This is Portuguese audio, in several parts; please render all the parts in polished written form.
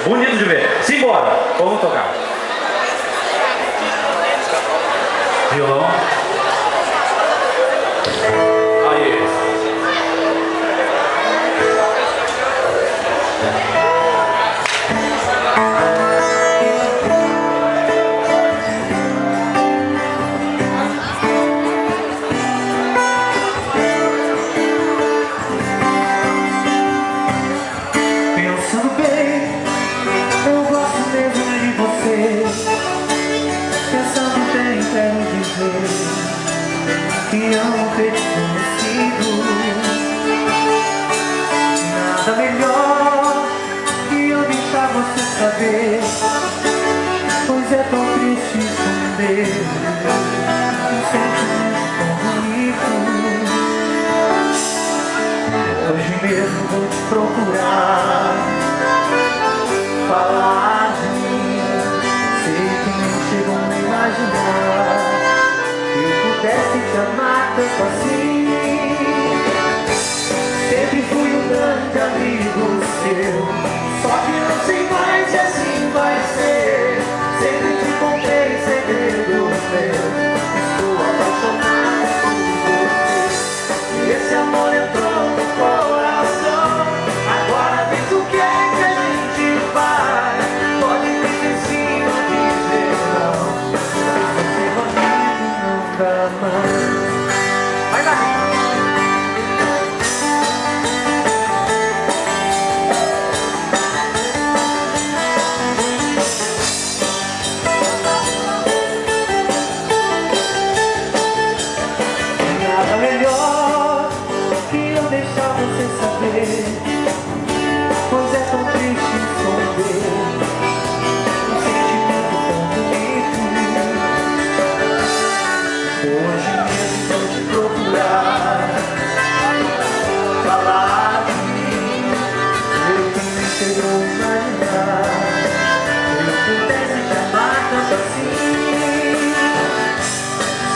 Bonito de ver. Simbora. Vamos tocar. Violão. Aí. Pensando bem, eu gosto mesmo de você. Pensando bem, quero dizer que amo ter te conhecido. Nada melhor que eu deixar você saber, pois é tão triste esconder um sentimento tão bonito. Hoje mesmo vou te procurar, falar de mim. Sei que nem chegam a imaginar que eu pudesse te amar tanto assim. Sempre fui um grande amigo seu, só que não sei mais se assim vai ser. Sempre te contei segredos meus, estou apaixonado por você. E esse amor entrou no coração. Agora diz o que é que a gente faz. Pode dizer sim ou dizer não. Seu amigo não dá mais. Vai lá! Nada melhor que eu deixar você saber, pois é tão triste esconder um sentimento tão bonito. Hoje mesmo vou te procurar, falar de mim. Eu que nem chegou a imaginar que eu pudesse te amar tanto assim.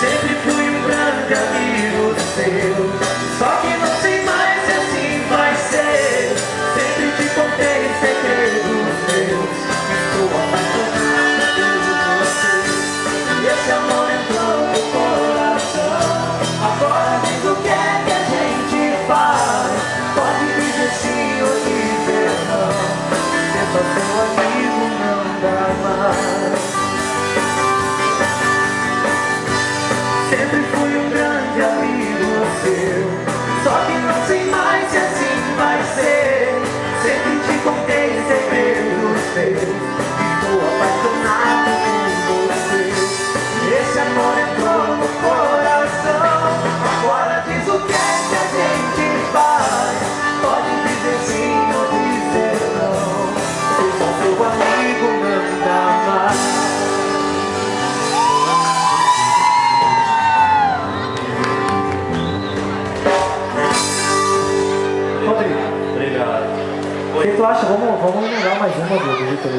Sempre fui um grande amigo seu, só que não sei mais se assim vai ser. Sempre te contei segredos meus, estou apaixonado por você. E esse amor entrou no coração. Agora diz o que é que a gente faz. Pode dizer sim ou dizer não. Ser só seu amigo não dá mais. Sempre fui um grande amigo seu, só que não sei mais se assim vai ser. Sempre te contei segredos meus, estou apaixonado por você. Esse amor entrou no coração. Agora diz o que é que a gente faz. Pode dizer sim ou dizer não. Ser só seu amigo não dá mais. Obrigado. O que tu acha? Vamos emendar mais uma do Vitor.